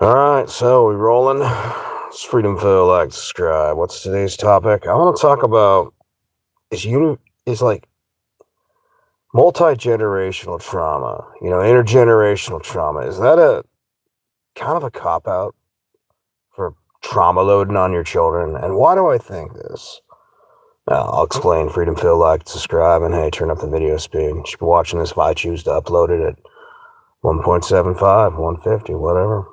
All right, so we rolling. It's Freedom Phil, like, subscribe. What's today's topic? I want to talk about is like multi-generational trauma. Intergenerational trauma. Is that a kind of a cop out for trauma loading on your children? And why do I think this? Now, I'll explain. Freedom Phil, like, subscribe, and hey, turn up the video speed. You should be watching this if I choose to upload it at 1.75, 150, whatever.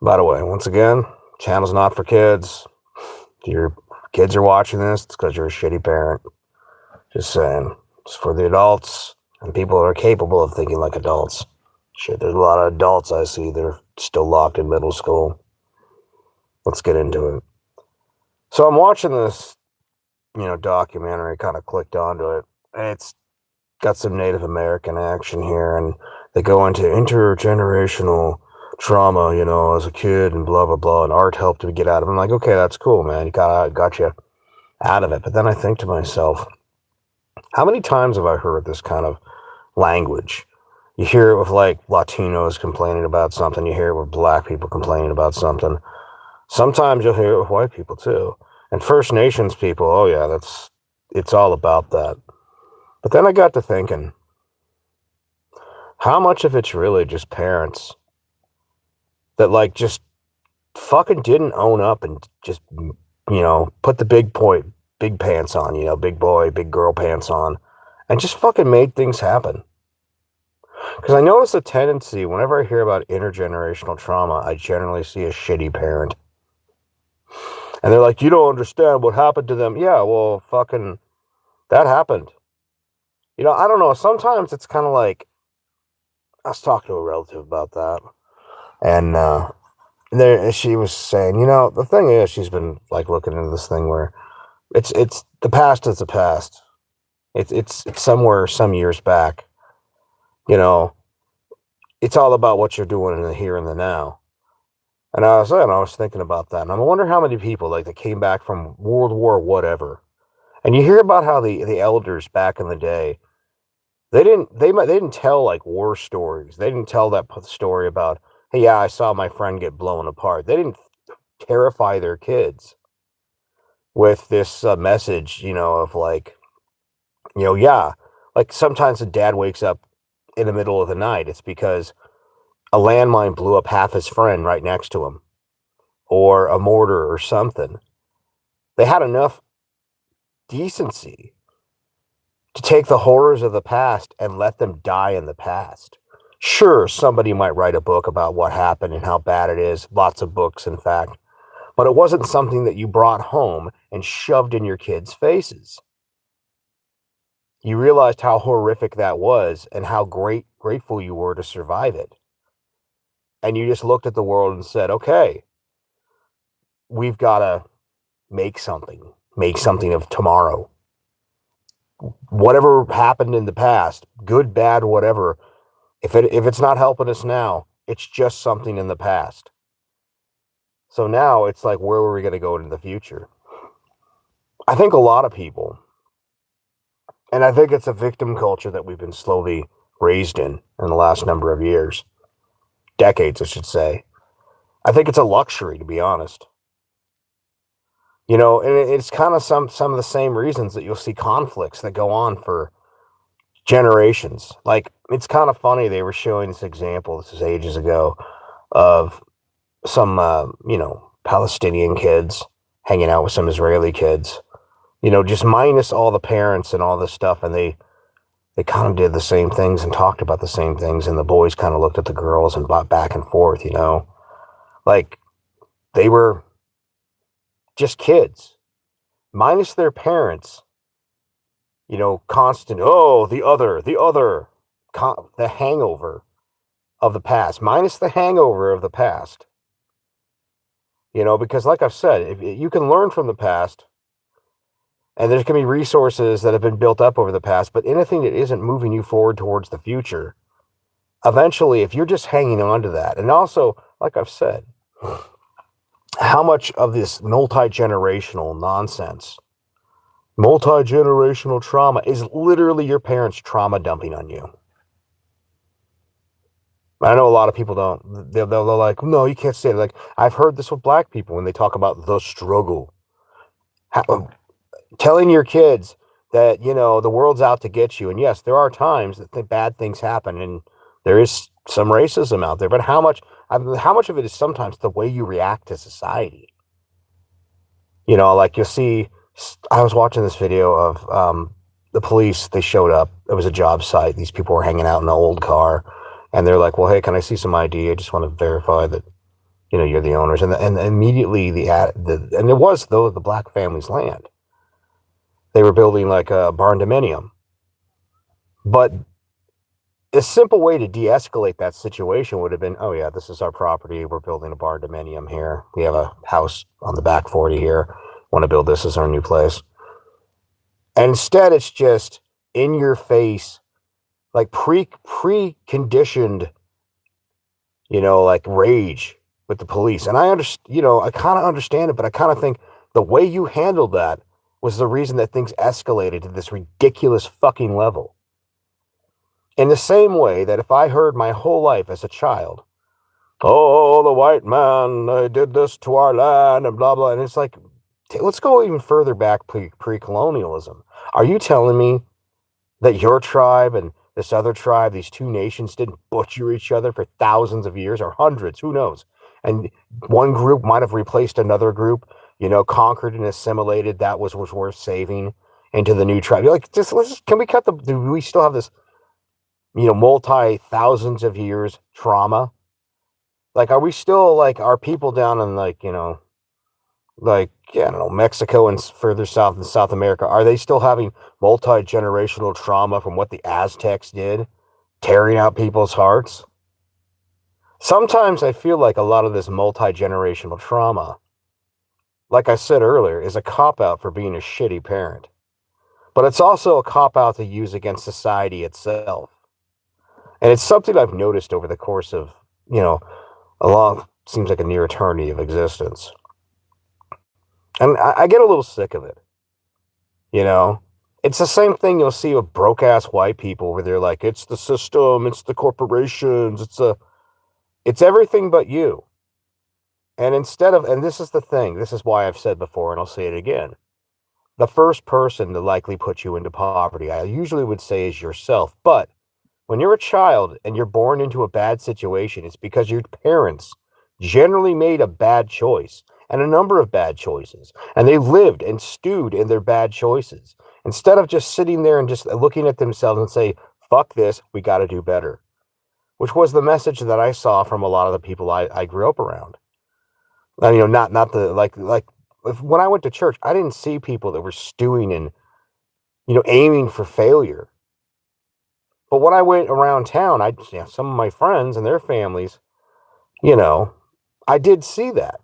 By the way, once again, channel's not for kids. If your kids are watching this, it's because you're a shitty parent. Just saying. It's for the adults and people that are capable of thinking like adults. Shit, there's a lot of adults I see that are still locked in middle school. Let's get into it. So I'm watching this, documentary, kind of clicked onto it. And it's got some Native American action here, and they go into intergenerational trauma, as a kid and blah, blah, blah, and art helped me get out of it. I'm like, okay, that's cool, man. You got you out of it. But then I think to myself, how many times have I heard this kind of language? You hear it with like Latinos complaining about something. You hear it with black people complaining about something. Sometimes you'll hear it with white people too. And First Nations people, oh yeah, it's all about that. But then I got to thinking, how much of it's really just parents that like just fucking didn't own up and just, put the big pants on, big boy, big girl pants on, and just fucking made things happen. Because I notice a tendency, whenever I hear about intergenerational trauma, I generally see a shitty parent. And they're like, you don't understand what happened to them. Yeah, well, fucking, that happened. I don't know. Sometimes it's kind of like, I was talking to a relative about that. And she was saying, the thing is, she's been like looking into this thing where it's the past is the past. It's somewhere some years back. It's all about what you're doing in the here and the now. And I was thinking about that, and I wonder how many people like that came back from World War whatever. And you hear about how the elders back in the day, they didn't tell like war stories. They didn't tell that story about, hey, yeah, I saw my friend get blown apart. They didn't terrify their kids with this message, of like, yeah, like sometimes a dad wakes up in the middle of the night. It's because a landmine blew up half his friend right next to him, or a mortar or something. They had enough decency to take the horrors of the past and let them die in the past. Sure, somebody might write a book about what happened and how bad it is. Lots of books, in fact. But it wasn't something that you brought home and shoved in your kids' faces. You realized how horrific that was and how grateful you were to survive it. And you just looked at the world and said, okay, we've got to make something of tomorrow. Whatever happened in the past, good, bad, whatever, if it's not helping us now, it's just something in the past. So now it's like, where are we going to go into the future? I think a lot of people, and I think it's a victim culture that we've been slowly raised in the last number of years, decades, I should say. I think it's a luxury, to be honest. And it's kind of some of the same reasons that you'll see conflicts that go on for generations. Like, it's kind of funny, they were showing this example, this is ages ago, of some, Palestinian kids hanging out with some Israeli kids, just minus all the parents and all this stuff. And they kind of did the same things and talked about the same things. And the boys kind of looked at the girls and bought back and forth, like they were just kids, minus their parents, constant, oh, the hangover of the past, minus the hangover of the past. Because like I've said, if you can learn from the past, and there's going to be resources that have been built up over the past, but anything that isn't moving you forward towards the future, eventually, if you're just hanging on to that, and also, like I've said, how much of this multi-generational nonsense, multi-generational trauma is literally your parents trauma dumping on you. I know a lot of people don't. They're like, no, you can't say it. Like, I've heard this with black people when they talk about the struggle. How, telling your kids that, the world's out to get you. And yes, there are times that bad things happen and there is some racism out there, but how much of it is sometimes the way you react to society? Like you'll see, I was watching this video of the police. They showed up. It was a job site. These people were hanging out in an old car, and they're like, "Well, hey, can I see some ID? I just want to verify that you're the owners." And immediately and it was though the black family's land. They were building like a barn dominium, but a simple way to de-escalate that situation would have been, oh yeah, this is our property. We're building a barn dominium here. We have a house on the back 40 here. Want to build this as our new place. And instead, it's just in your face, like pre-conditioned, like rage with the police. And I understand, I kind of understand it, but I kind of think the way you handled that was the reason that things escalated to this ridiculous fucking level. In the same way that if I heard my whole life as a child, oh, the white man, they did this to our land and blah, blah. And it's like, let's go even further back pre-colonialism. Are you telling me that your tribe and this other tribe, these two nations, didn't butcher each other for thousands of years or hundreds? Who knows? And one group might have replaced another group, conquered and assimilated. That was worth saving into the new tribe. You're like, can we cut do we still have this, multi thousands of years trauma? Like, are we still like, are people down in like, like, yeah, I don't know, Mexico and further south in South America, are they still having multi-generational trauma from what the Aztecs did, tearing out people's hearts? Sometimes I feel like a lot of this multi-generational trauma, like I said earlier, is a cop-out for being a shitty parent. But it's also a cop-out to use against society itself. And it's something I've noticed over the course of, seems like a near eternity of existence. And I get a little sick of it. It's the same thing you'll see with broke ass white people where they're like, it's the system, it's the corporations, it's everything but you. And and this is the thing, this is why I've said before, and I'll say it again. The first person to likely put you into poverty, I usually would say, is yourself. But when you're a child and you're born into a bad situation, it's because your parents generally made a bad choice and a number of bad choices. And they lived and stewed in their bad choices. Instead of just sitting there and just looking at themselves and say, fuck this, we got to do better. Which was the message that I saw from a lot of the people I grew up around. And, not the, like when I went to church, I didn't see people that were stewing and, aiming for failure. But when I went around town, some of my friends and their families, I did see that.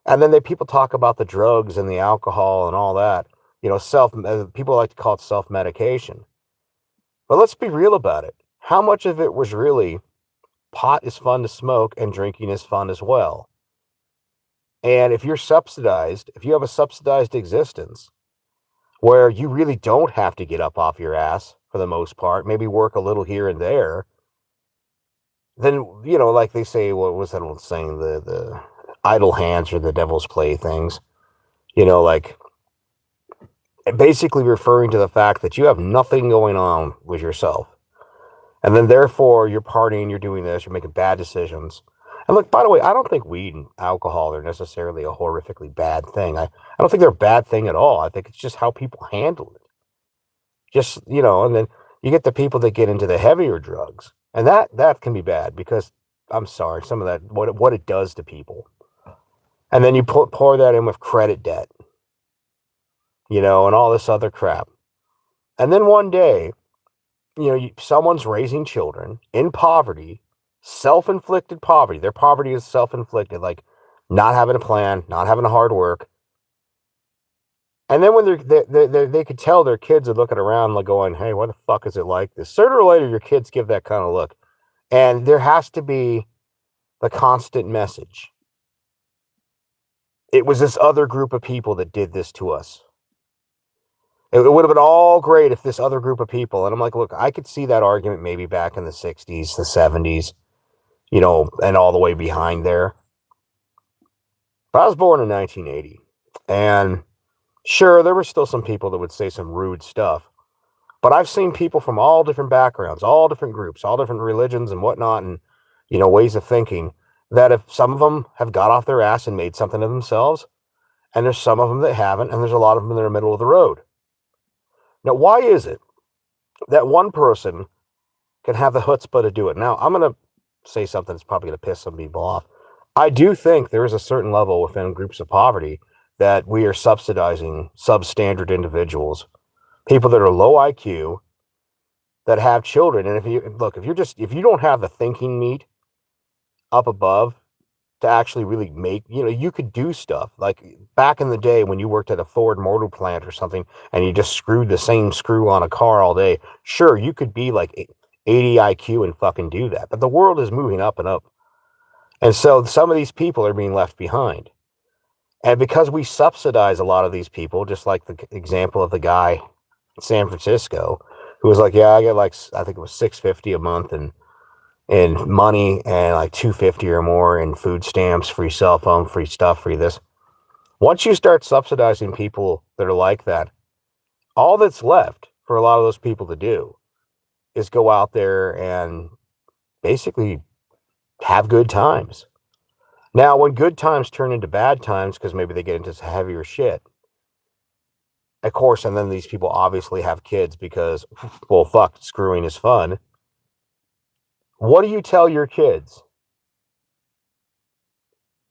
And then people talk about the drugs and the alcohol and all that, people like to call it self-medication. But let's be real about it. How much of it was really pot is fun to smoke and drinking is fun as well? And if you have a subsidized existence where you really don't have to get up off your ass for the most part, maybe work a little here and there, then, like they say, what was that old saying? The idle hands are the devil's playthings. Like basically referring to the fact that you have nothing going on with yourself. And then therefore you're partying, you're doing this, you're making bad decisions. And look, by the way, I don't think weed and alcohol are necessarily a horrifically bad thing. I don't think they're a bad thing at all. I think it's just how people handle it. Just, and then you get the people that get into the heavier drugs. And that can be bad because, I'm sorry, some of that, what it does to people. And then you pour that in with credit debt, and all this other crap. And then one day, someone's raising children in poverty, self-inflicted poverty. Their poverty is self-inflicted, like not having a plan, not having to hard work. And then when they could tell their kids are looking around like going, hey, why the fuck is it like this? Sooner or later, your kids give that kind of look. And there has to be the constant message. It was this other group of people that did this to us. It would have been all great if this other group of people, and I'm like, look, I could see that argument maybe back in the 60s, the 70s, and all the way behind there. But I was born in 1980. And sure, there were still some people that would say some rude stuff. But I've seen people from all different backgrounds, all different groups, all different religions and whatnot, and, ways of thinking, that if some of them have got off their ass and made something of themselves, and there's some of them that haven't, and there's a lot of them that are middle of the road. Now, why is it that one person can have the chutzpah to do it? Now, I'm going to say something that's probably going to piss some people off. I do think there is a certain level within groups of poverty that we are subsidizing substandard individuals, people that are low IQ, that have children. And if you don't have the thinking meat up above to actually really make, you could do stuff like back in the day when you worked at a Ford Motor Plant or something and you just screwed the same screw on a car all day. Sure, you could be like 80 IQ and fucking do that. But the world is moving up and up. And so some of these people are being left behind. And because we subsidize a lot of these people, just like the example of the guy in San Francisco who was like, yeah, I get like, I think it was $650 a month in money and like $250 or more in food stamps, free cell phone, free stuff, free this. Once you start subsidizing people that are like that, all that's left for a lot of those people to do is go out there and basically have good times. Now, when good times turn into bad times because maybe they get into heavier shit, of course, and then these people obviously have kids because, well, fuck, screwing is fun. What do you tell your kids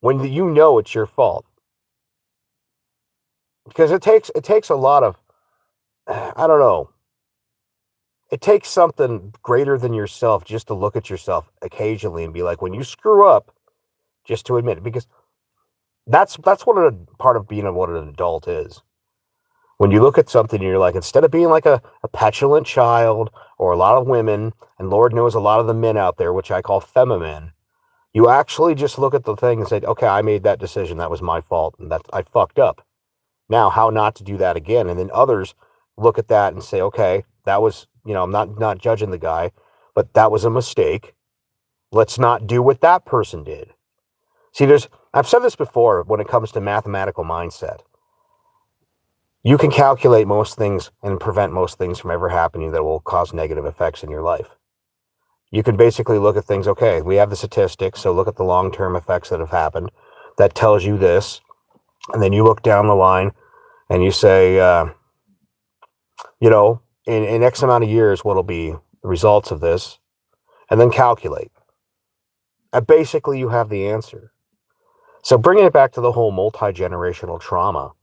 when you know it's your fault? Because it takes a lot of, I don't know, it takes something greater than yourself just to look at yourself occasionally and be like, when you screw up, just to admit it, because that's what a part of being what an adult is. When you look at something and you're like, instead of being like a petulant child or a lot of women, and Lord knows a lot of the men out there, which I call femimen, you actually just look at the thing and say, okay, I made that decision. That was my fault. And that I fucked up. Now, how not to do that again? And then others look at that and say, okay, that was, I'm not judging the guy, but that was a mistake. Let's not do what that person did. See, I've said this before when it comes to mathematical mindset. You can calculate most things and prevent most things from ever happening that will cause negative effects in your life. You can basically look at things, okay, we have the statistics, so look at the long-term effects that have happened. That tells you this. And then you look down the line and you say, in X amount of years, what'll be the results of this? And then calculate. And basically, you have the answer. So bringing it back to the whole multi-generational trauma,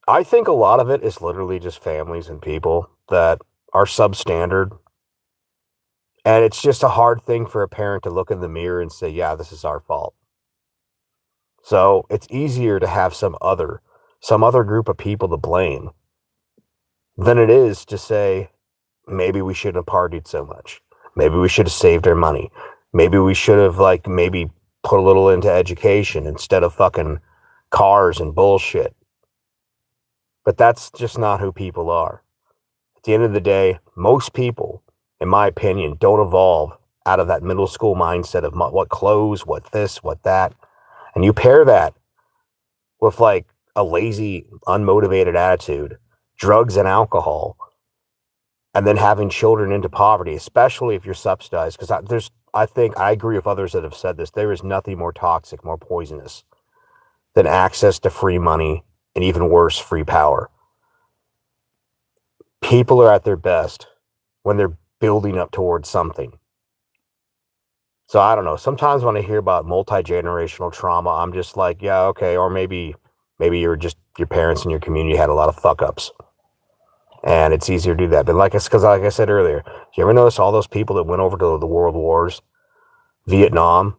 I think a lot of it is literally just families and people that are substandard. And it's just a hard thing for a parent to look in the mirror and say, yeah, this is our fault. So it's easier to have some other group of people to blame than it is to say, maybe we shouldn't have partied so much. Maybe we should have saved our money. Maybe we should have maybe put a little into education instead of fucking cars and bullshit. But that's just not who people are. At the end of the day, most people, in my opinion, don't evolve out of that middle school mindset of what clothes, what this, what that. And you pair that with a lazy, unmotivated attitude, drugs and alcohol, and then having children into poverty, especially if you're subsidized. Because I think I agree with others that have said this. There is nothing more toxic, more poisonous than access to free money and even worse, free power. People are at their best when they're building up towards something. So I don't know. Sometimes when I hear about multi-generational trauma, I'm just like, yeah, okay. Or maybe you're just, your parents and your community had a lot of fuck ups. And it's easier to do that. But like I said earlier, you ever notice all those people that went over to the world wars, Vietnam,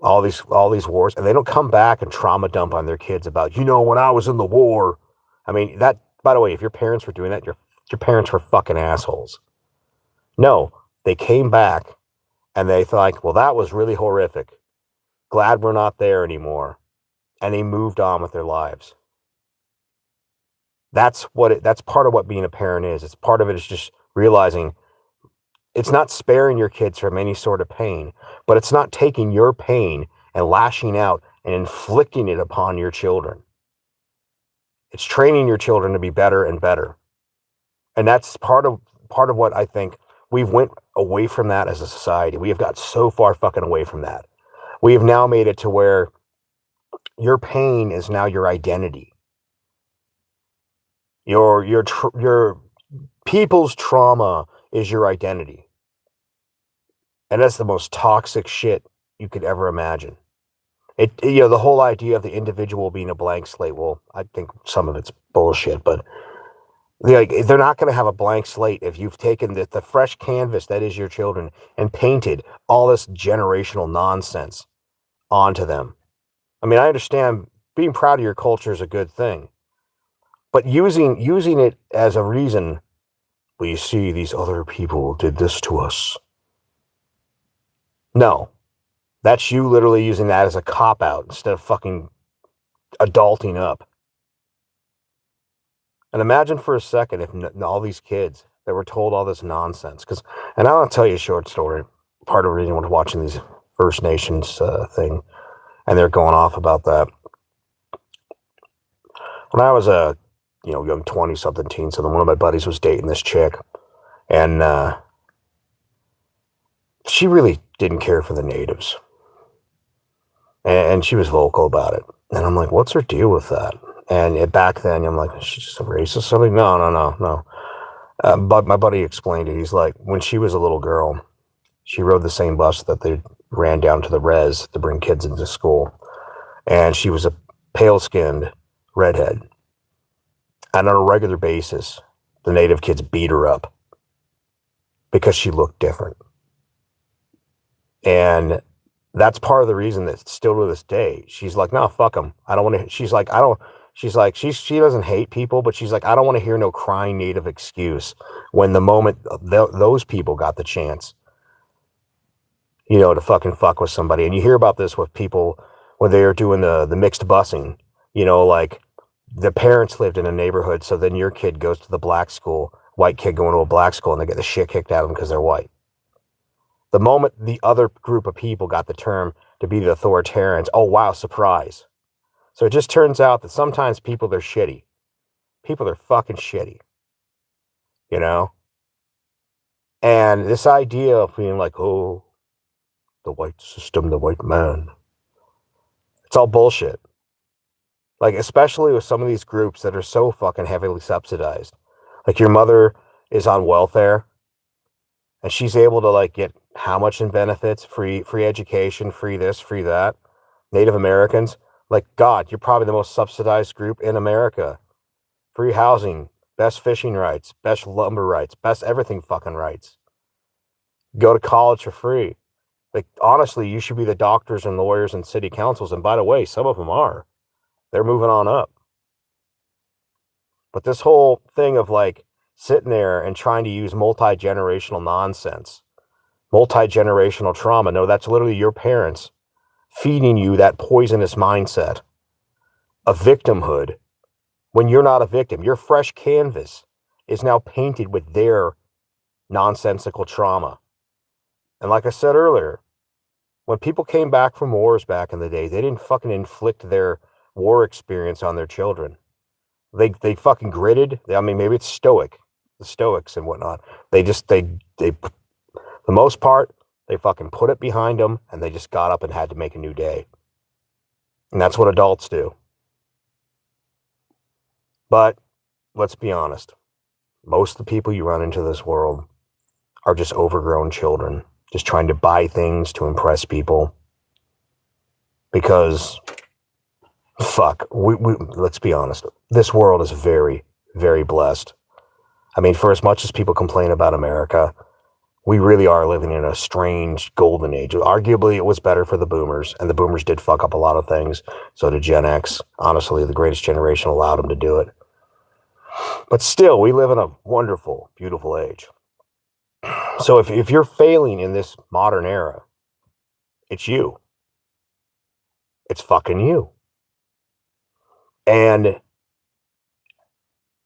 all these wars, and they don't come back and trauma dump on their kids about, when I was in the war. I mean, that, by the way, if your parents were doing that, your parents were fucking assholes. No, they came back and they thought, well, that was really horrific. Glad we're not there anymore. And they moved on with their lives. That's part of what being a parent is. It's part of it is just realizing It's not sparing your kids from any sort of pain, but it's not taking your pain and lashing out and inflicting it upon your children. It's training your children to be better and better. And that's part of what I think we've went away from that as a society. We have got so far fucking away from that. We have now made it to where your pain is now your identity. Your people's trauma is your identity. And that's the most toxic shit you could ever imagine. The whole idea of the individual being a blank slate, well, I think some of it's bullshit, but they're not going to have a blank slate if you've taken the fresh canvas that is your children and painted all this generational nonsense onto them. I mean, I understand being proud of your culture is a good thing, but using it as a reason, well, you see, these other people did this to us. No, that's you literally using that as a cop out instead of fucking adulting up. And imagine for a second if all these kids that were told all this nonsense, and I'll tell you a short story. Part of the reason I was watching these First Nations thing, and they're going off about that. When I was a young 20-something teen, so then one of my buddies was dating this chick, and she really didn't care for the natives, and she was vocal about it. And I'm like, what's her deal with that? And back then, I'm like, she's just a racist. Something? No. But my buddy explained it. He's like, when she was a little girl, she rode the same bus that they ran down to the res to bring kids into school, and she was a pale-skinned redhead. And on a regular basis, the native kids beat her up because she looked different. And that's part of the reason that still to this day, she's like, no, fuck them. I don't want to. She's like, she doesn't hate people, but she's like, I don't want to hear no crying native excuse when the moment those people got the chance, to fucking fuck with somebody. And you hear about this with people when they're doing the mixed busing, like the parents lived in a neighborhood. So then your kid goes to the black school, white kid going to a black school, and they get the shit kicked out of them because they're white. The moment the other group of people got the term to be the authoritarians, oh, wow, surprise. So it just turns out that sometimes people are shitty. People are fucking shitty. And this idea of being like, oh, the white system, the white man, it's all bullshit. Like, especially with some of these groups that are so fucking heavily subsidized. Like, your mother is on welfare, and she's able to, like, get how much in benefits? Free education, free this, free that. Native Americans, like, God, you're probably the most subsidized group in America. Free housing, best fishing rights, best lumber rights, best everything fucking rights. Go to college for free. Like, honestly, you should be the doctors and lawyers and city councils. And by the way, some of them are. They're moving on up. But this whole thing of like sitting there and trying to use multi-generational nonsense, multi-generational trauma. No, that's literally your parents feeding you that poisonous mindset of victimhood when you're not a victim. Your fresh canvas is now painted with their nonsensical trauma. And like I said earlier, when people came back from wars back in the day, they didn't fucking inflict their war experience on their children. They fucking gritted. I mean, maybe it's stoic, the Stoics and whatnot. They the most part, they fucking put it behind them and they just got up and had to make a new day. And that's what adults do. But let's be honest. Most of the people you run into this world are just overgrown children, just trying to buy things to impress people. Because, fuck, we let's be honest. This world is very, very blessed. I mean, for as much as people complain about America, we really are living in a strange golden age. Arguably, it was better for the boomers, and the boomers did fuck up a lot of things. So did Gen X. Honestly, the greatest generation allowed them to do it. But still, we live in a wonderful, beautiful age. So if you're failing in this modern era, it's you. It's fucking you. And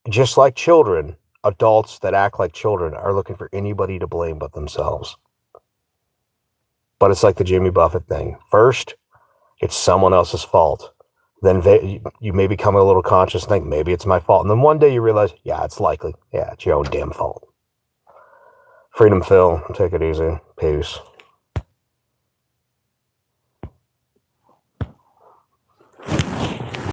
just like children, adults that act like children are looking for anybody to blame but themselves. But it's like the Jimmy Buffett thing. First, it's someone else's fault. Then you may become a little conscious and think, maybe it's my fault. And then one day you realize, yeah, it's likely. Yeah, it's your own damn fault. Freedom Phil, take it easy. Peace.